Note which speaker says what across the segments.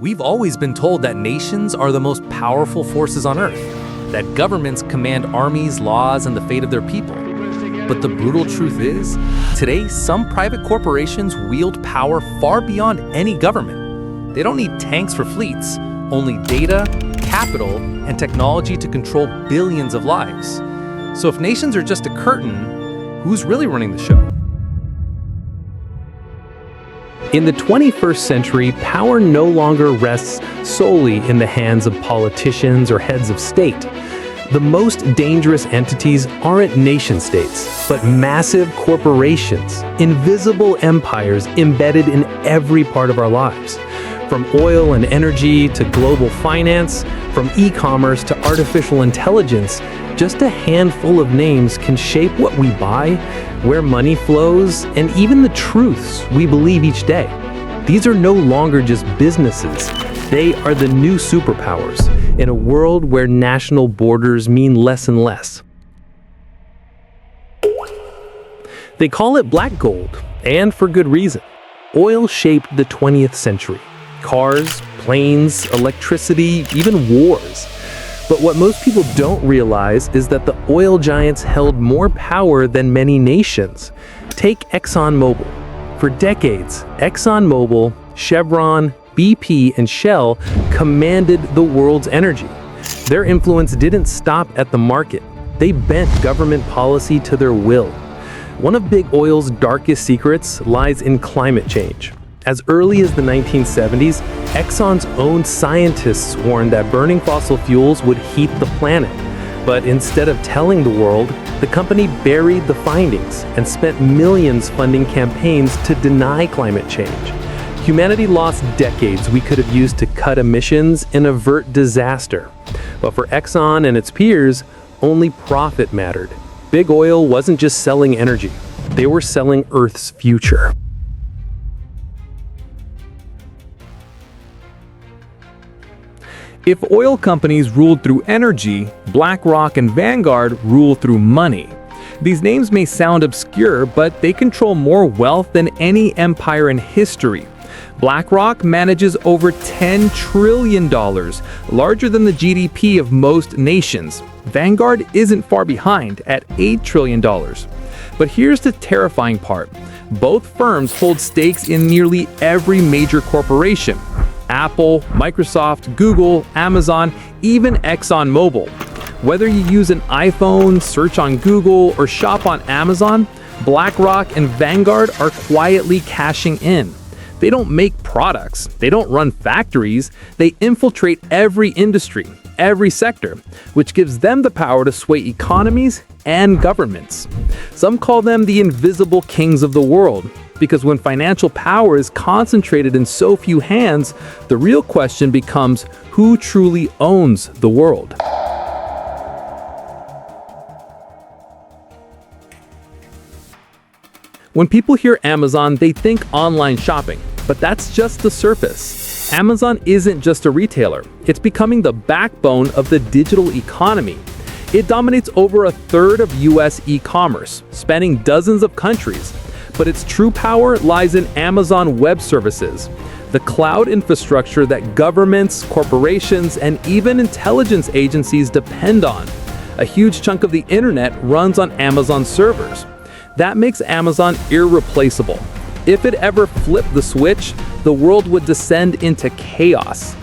Speaker 1: We've always been told that nations are the most powerful forces on Earth, that governments command armies, laws, and the fate of their people. But the brutal truth is, today some private corporations wield power far beyond any government. They don't need tanks for fleets, only data, capital, and technology to control billions of lives. So if nations are just a curtain, who's really running the show?
Speaker 2: In the 21st century, power no longer rests solely in the hands of politicians or heads of state. The most dangerous entities aren't nation-states, but massive corporations, invisible empires embedded in every part of our lives. From oil and energy to global finance, from e-commerce to artificial intelligence, just a handful of names can shape what we buy, where money flows, and even the truths we believe each day. These are no longer just businesses. They are the new superpowers in a world where national borders mean less and less. They call it black gold, and for good reason. Oil shaped the 20th century. Cars, planes, electricity, even wars. But what most people don't realize is that the oil giants held more power than many nations. Take ExxonMobil. For decades, ExxonMobil, Chevron, BP, and Shell commanded the world's energy. Their influence didn't stop at the market. They bent government policy to their will. One of big oil's darkest secrets lies in climate change. As early as the 1970s, Exxon's own scientists warned that burning fossil fuels would heat the planet. But instead of telling the world, the company buried the findings and spent millions funding campaigns to deny climate change. Humanity lost decades we could have used to cut emissions and avert disaster. But for Exxon and its peers, only profit mattered. Big oil wasn't just selling energy. They were selling Earth's future.
Speaker 1: If oil companies ruled through energy, BlackRock and Vanguard rule through money. These names may sound obscure, but they control more wealth than any empire in history. BlackRock manages over $10 trillion, larger than the GDP of most nations. Vanguard isn't far behind at $8 trillion. But here's the terrifying part. Both firms hold stakes in nearly every major corporation. Apple, Microsoft, Google, Amazon, even ExxonMobil. Whether you use an iPhone, search on Google, or shop on Amazon, BlackRock and Vanguard are quietly cashing in. They don't make products, they don't run factories, they infiltrate every industry, every sector, which gives them the power to sway economies and governments. Some call them the invisible kings of the world, because when financial power is concentrated in so few hands, the real question becomes who truly owns the world. When people hear Amazon, they think online shopping, but that's just the surface. Amazon isn't just a retailer, it's becoming the backbone of the digital economy. It dominates over a third of US e-commerce, spanning dozens of countries. But its true power lies in Amazon Web Services, the cloud infrastructure that governments, corporations, and even intelligence agencies depend on. A huge chunk of the internet runs on Amazon servers. That makes Amazon irreplaceable. If it ever flipped the switch, the world would descend into chaos.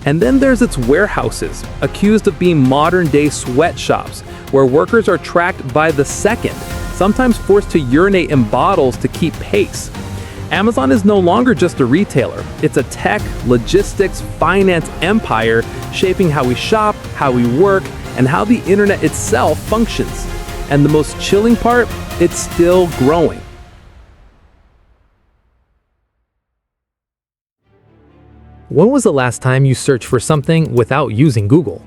Speaker 1: And then there's its warehouses, accused of being modern-day sweatshops, where workers are tracked by the second, sometimes forced to urinate in bottles to keep pace. Amazon is no longer just a retailer. It's a tech, logistics, finance empire shaping how we shop, how we work, and how the internet itself functions. And the most chilling part, it's still growing.
Speaker 2: When was the last time you searched for something without using Google?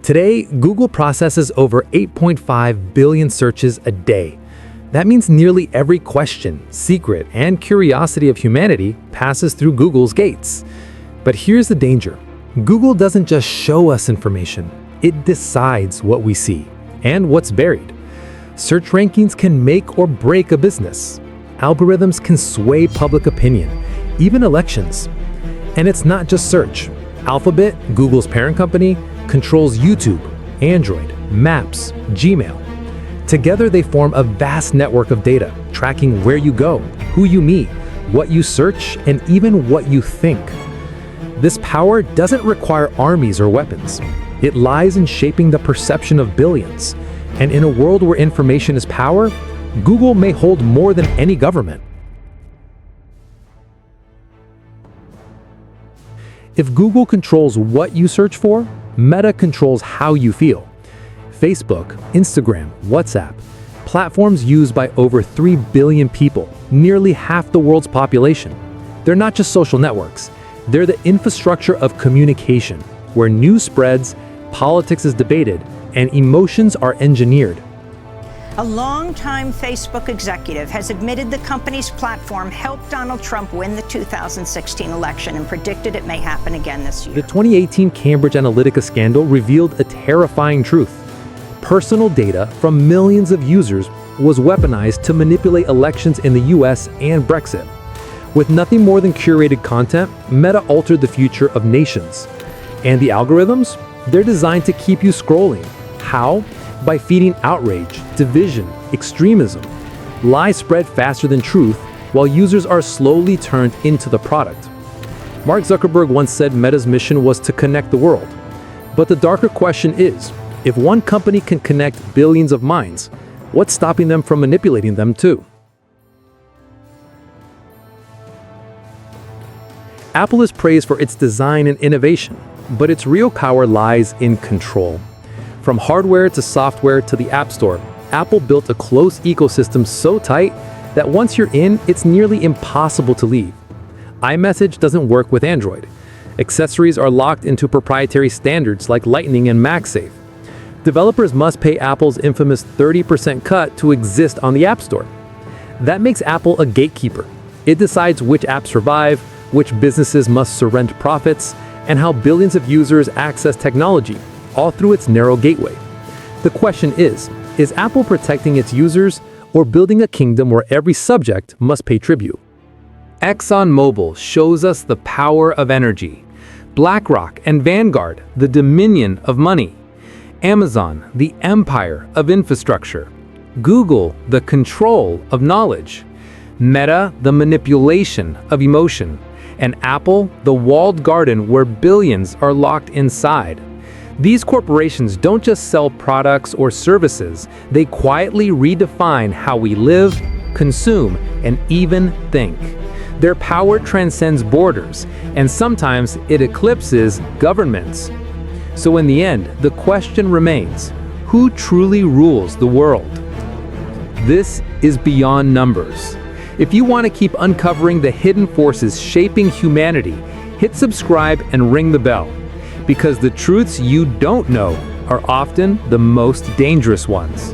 Speaker 2: Today, Google processes over 8.5 billion searches a day. That means nearly every question, secret, and curiosity of humanity passes through Google's gates. But here's the danger. Google doesn't just show us information, it decides what we see and what's buried. Search rankings can make or break a business. Algorithms can sway public opinion, even elections. And it's not just search. Alphabet, Google's parent company, controls YouTube, Android, Maps, Gmail. Together they form a vast network of data, tracking where you go, who you meet, what you search, and even what you think. This power doesn't require armies or weapons. It lies in shaping the perception of billions. And in a world where information is power, Google may hold more than any government. If Google controls what you search for, Meta controls how you feel. Facebook, Instagram, WhatsApp, platforms used by over 3 billion people, nearly half the world's population. They're not just social networks. They're the infrastructure of communication, where news spreads, politics is debated, and emotions are engineered.
Speaker 3: A longtime Facebook executive has admitted the company's platform helped Donald Trump win the 2016 election and predicted it may happen again this year.
Speaker 2: The 2018 Cambridge Analytica scandal revealed a terrifying truth. Personal data from millions of users was weaponized to manipulate elections in the US and Brexit. With nothing more than curated content, Meta altered the future of nations. And the algorithms? They're designed to keep you scrolling. How? By feeding outrage, division, extremism. Lies spread faster than truth, while users are slowly turned into the product. Mark Zuckerberg once said Meta's mission was to connect the world. But the darker question is, if one company can connect billions of minds, what's stopping them from manipulating them too? Apple is praised for its design and innovation, but its real power lies in control. From hardware to software to the App Store, Apple built a close ecosystem so tight that once you're in, it's nearly impossible to leave. iMessage doesn't work with Android. Accessories are locked into proprietary standards like Lightning and MagSafe. Developers must pay Apple's infamous 30% cut to exist on the App Store. That makes Apple a gatekeeper. It decides which apps survive, which businesses must surrender profits, and how billions of users access technology, all through its narrow gateway. The question is Apple protecting its users or building a kingdom where every subject must pay tribute? ExxonMobil shows us the power of energy. BlackRock and Vanguard, the dominion of money. Amazon, the empire of infrastructure. Google, the control of knowledge. Meta, the manipulation of emotion. And Apple, the walled garden where billions are locked inside. These corporations don't just sell products or services, they quietly redefine how we live, consume, and even think. Their power transcends borders, and sometimes it eclipses governments. So in the end, the question remains, who truly rules the world? This is Beyond Numbers. If you want to keep uncovering the hidden forces shaping humanity, hit subscribe and ring the bell. Because the truths you don't know are often the most dangerous ones.